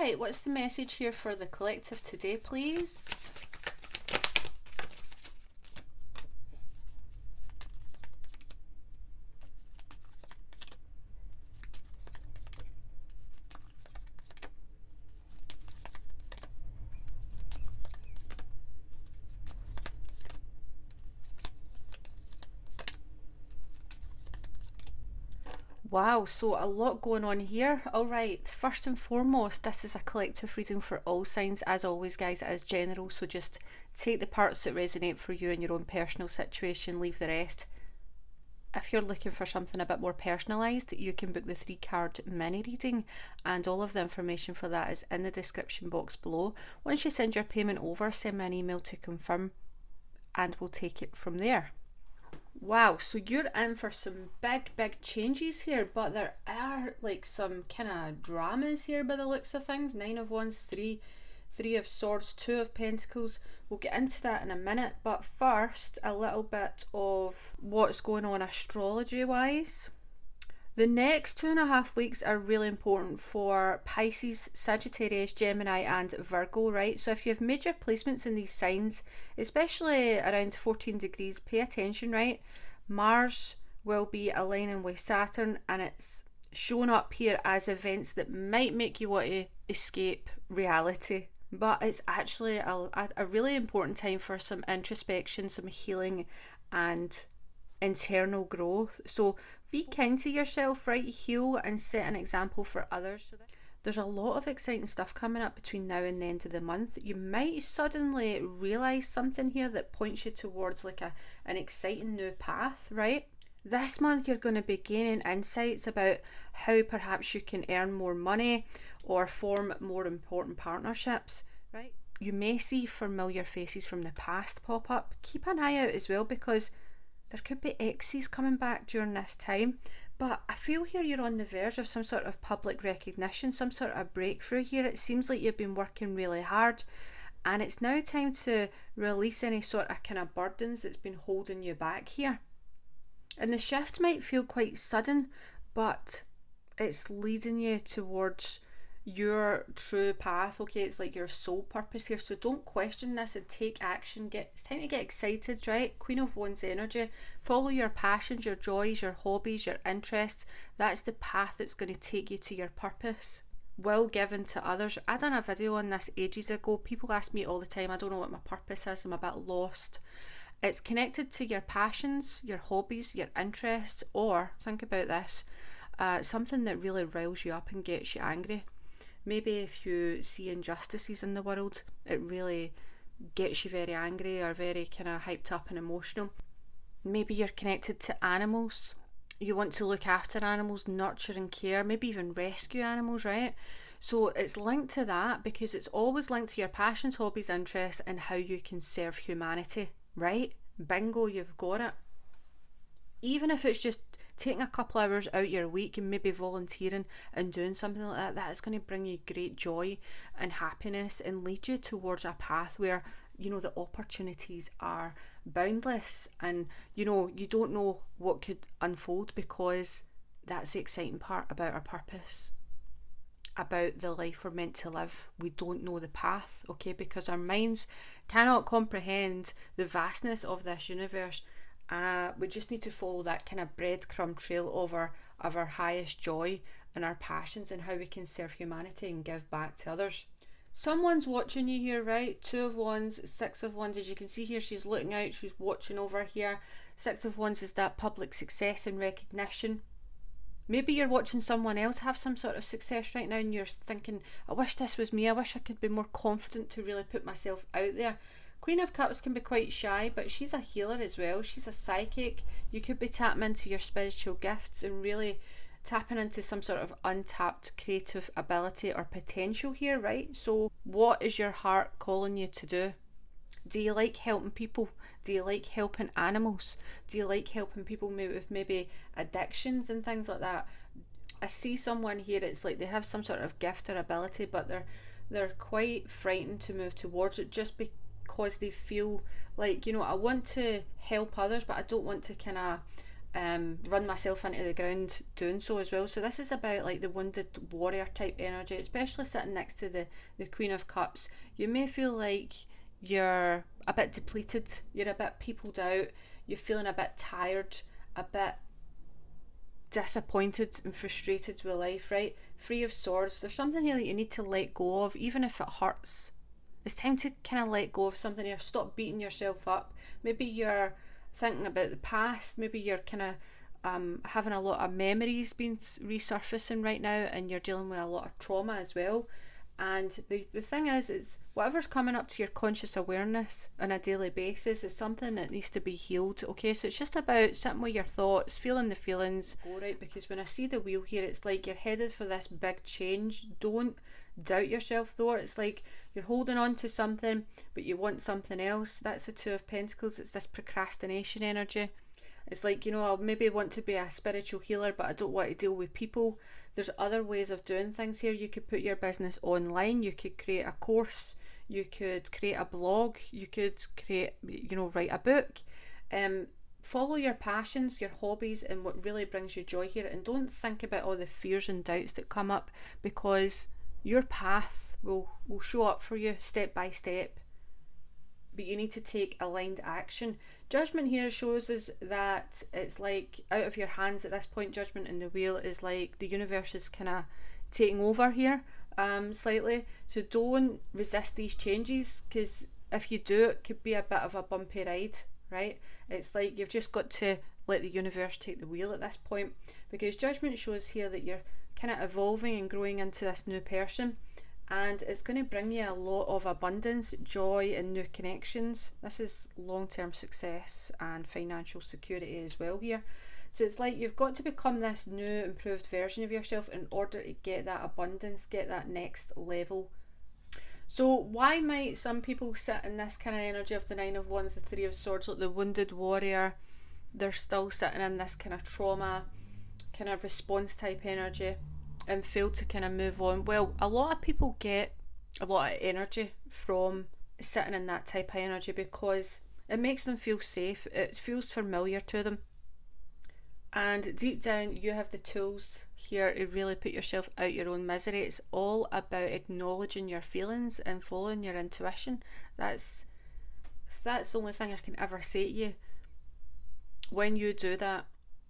right, what's the message here for the collective today, please? Wow, so a lot going on here. All right, first and foremost, this is a collective reading for all signs. As always, guys, it is general, so just take the parts that resonate for you in your own personal situation, leave the rest. If you're looking for something a bit more personalised, you can book the 3-card mini reading, and all of the information for that is in the description box below. Once you send your payment over, send me an email to confirm, and we'll take it from there. Wow, so you're in for some big changes here, but there are like some kind of dramas here by the looks of things. 9 of Wands, three of Swords, 2 of Pentacles. We'll get into that in a minute, but first a little bit of what's going on astrology wise. The next 2.5 weeks are really important for Pisces, Sagittarius, Gemini and Virgo, right? So if you've made your placements in these signs, especially around 14 degrees, pay attention, right? Mars will be aligning with Saturn, and it's shown up here as events that might make you want to escape reality. But it's actually a really important time for some introspection, some healing and internal growth. So be kind to yourself, right? Heal and set an example for others. There's a lot of exciting stuff coming up between now and the end of the month. You might suddenly realise something here that points you towards like an exciting new path, right? This month you're going to be gaining insights about how perhaps you can earn more money or form more important partnerships, right? You may see familiar faces from the past pop up. Keep an eye out as well, because there could be exes coming back during this time. But I feel here you're on the verge of some sort of public recognition, some sort of breakthrough here. It seems like you've been working really hard, and it's now time to release any sort of kind of burdens that's been holding you back here. And the shift might feel quite sudden, but it's leading you towards your true path, okay? It's like your soul purpose here, so don't question this and take action. It's time to get excited, right? Queen of Wands energy. Follow your passions, your joys, your hobbies, your interests. That's the path that's going to take you to your purpose. Will given to others. I done a video on this ages ago. People ask me all the time, I don't know what my purpose is, I'm a bit lost. It's connected to your passions, your hobbies, your interests, or think about this, something that really riles you up and gets you angry. Maybe if you see injustices in the world, it really gets you very angry or very kind of hyped up and emotional. Maybe you're connected to animals. You want to look after animals, nurture and care, maybe even rescue animals, right? So it's linked to that, because it's always linked to your passions, hobbies, interests, and how you can serve humanity, right? Bingo, you've got it. Even if it's just taking a couple hours out your week and maybe volunteering and doing something like that, that is going to bring you great joy and happiness and lead you towards a path where, you know, the opportunities are boundless, and you know, you don't know what could unfold, because that's the exciting part about our purpose, about the life we're meant to live. We don't know the path, okay, because our minds cannot comprehend the vastness of this universe. We just need to follow that kind of breadcrumb trail of our highest joy and our passions, and how we can serve humanity and give back to others. Someone's watching you here, right? 2 of Wands, 6 of Wands. As you can see here, she's looking out, she's watching over here. 6 of Wands is that public success and recognition. Maybe you're watching someone else have some sort of success right now, and you're thinking, I wish this was me, I wish I could be more confident to really put myself out there. Queen of Cups can be quite shy, but she's a healer as well. She's a psychic. You could be tapping into your spiritual gifts and really tapping into some sort of untapped creative ability or potential here, right? So what is your heart calling you to do? Do you like helping people? Do you like helping animals? Do you like helping people with maybe addictions and things like that? I see someone here, it's like they have some sort of gift or ability, but they're quite frightened to move towards it, just because they feel like, you know, I want to help others, but I don't want to kind of run myself into the ground doing so as well. So this is about like the wounded warrior type energy, especially sitting next to the Queen of Cups. You may feel like you're a bit depleted, you're a bit peopled out, you're feeling a bit tired, a bit disappointed and frustrated with life, right? Three of Swords, there's something here that you need to let go of, even if it hurts. It's time to kind of let go of something here. Stop beating yourself up. Maybe you're thinking about the past. Maybe you're kind of having a lot of memories being resurfacing right now, and you're dealing with a lot of trauma as well. And the thing is whatever's coming up to your conscious awareness on a daily basis is something that needs to be healed. Okay, so it's just about sitting with your thoughts, feeling the feelings. All right, because when I see the wheel here, it's like you're headed for this big change. Don't doubt yourself though. It's like you're holding on to something, but you want something else. That's the Two of Pentacles. It's this procrastination energy. It's like, you know, I'll maybe want to be a spiritual healer, but I don't want to deal with people. There's other ways of doing things here. You could put your business online. You could create a course. You could create a blog. You could create, you know, write a book. Follow your passions, your hobbies, and what really brings you joy here. And don't think about all the fears and doubts that come up, because your path will show up for you step by step. But you need to take aligned action. Judgment here shows us that it's like out of your hands at this point. Judgment in the wheel is like the universe is kind of taking over here slightly. So don't resist these changes, because if you do, it could be a bit of a bumpy ride, right? It's like you've just got to let the universe take the wheel at this point, because Judgment shows here that you're kind of evolving and growing into this new person. And it's going to bring you a lot of abundance, joy, and new connections. This is long-term success and financial security as well here. So it's like you've got to become this new, improved version of yourself in order to get that abundance, get that next level. So why might some people sit in this kind of energy of the Nine of Wands, the Three of Swords, like the wounded warrior? They're still sitting in this kind of trauma, kind of response type energy, and fail to kind of move on. Well, a lot of people get a lot of energy from sitting in that type of energy because it makes them feel safe. It feels familiar to them. And deep down, you have the tools here to really put yourself out your own misery. It's all about acknowledging your feelings and following your intuition. That's the only thing I can ever say to you. When you do that,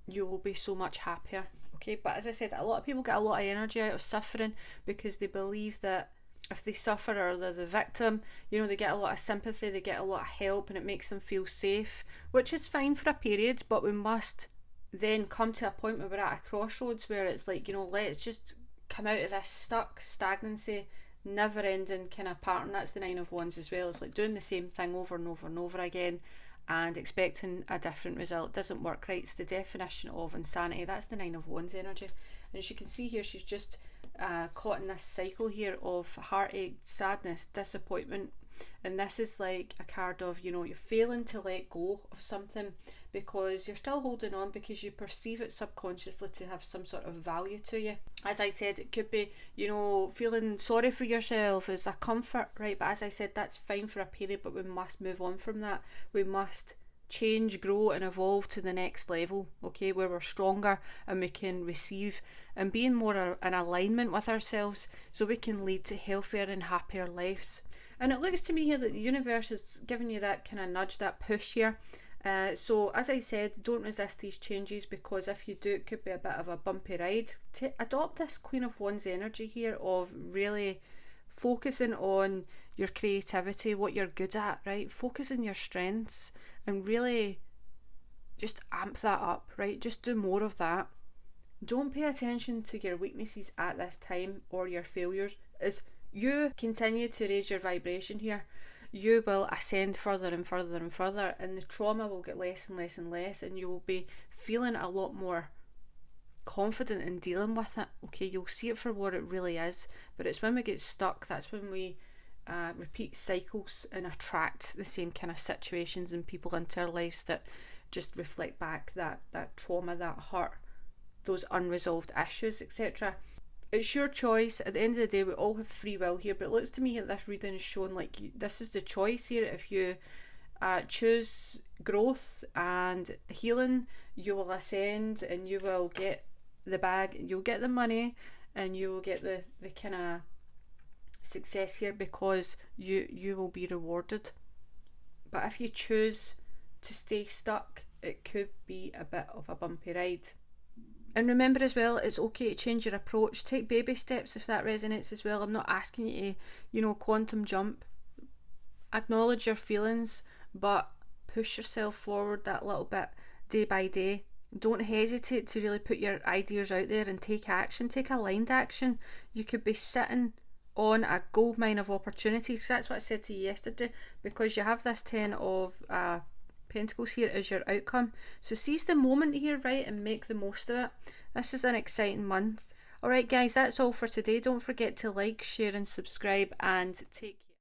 you will be so much happier. Okay, but as I said, a lot of people get a lot of energy out of suffering because they believe that if they suffer or they're the victim, you know, they get a lot of sympathy, they get a lot of help, and it makes them feel safe, which is fine for a period, but we must then come to a point where we're at a crossroads where it's like, you know, let's just come out of this stuck stagnancy, never ending kind of pattern. That's the Nine of Wands as well. It's like doing the same thing over and over and over again and expecting a different result. It doesn't work, right? It's the definition of insanity. That's the Nine of Wands energy. And as you can see here, she's just caught in this cycle here of heartache, sadness, disappointment. And this is like a card of, you know, you're failing to let go of something because you're still holding on because you perceive it subconsciously to have some sort of value to you. As I said, it could be, you know, feeling sorry for yourself as a comfort, right? But as I said, that's fine for a period, but we must move on from that. We must change, grow and evolve to the next level, okay, where we're stronger and we can receive and be in more in alignment with ourselves so we can lead to healthier and happier lives. And it looks to me here that the universe is giving you that kind of nudge, that push here. So as I said, don't resist these changes, because if you do, it could be a bit of a bumpy ride. To adopt this Queen of Wands energy here of really focusing on your creativity, what you're good at, right? Focus on your strengths and really just amp that up, right? Just do more of that. Don't pay attention to your weaknesses at this time or your failures. As you continue to raise your vibration here, you will ascend further and further and further, and the trauma will get less and less and less, and you will be feeling a lot more confident in dealing with it. Okay, you'll see it for what it really is, but it's when we get stuck, that's when we repeat cycles and attract the same kind of situations and people into our lives that just reflect back that trauma, that hurt, those unresolved issues, etc. It's your choice. At the end of the day, we all have free will here, but it looks to me that this reading is showing like this is the choice here. If you choose growth and healing, you will ascend and you will get the bag, you'll get the money, and you will get the kind of success here, because you will be rewarded. But if you choose to stay stuck, it could be a bit of a bumpy ride. And remember as well, it's okay to change your approach. Take baby steps if that resonates as well. I'm not asking you to, quantum jump. Acknowledge your feelings, but push yourself forward that little bit day by day. Don't hesitate to really put your ideas out there and take action. Take aligned action. You could be sitting on a gold mine of opportunities. That's what I said to you yesterday, because you have this 10 of Pentacles here as your outcome. So seize the moment here, right, and make the most of it. This is an exciting month. Alright guys, that's all for today. Don't forget to like, share and subscribe, and take care.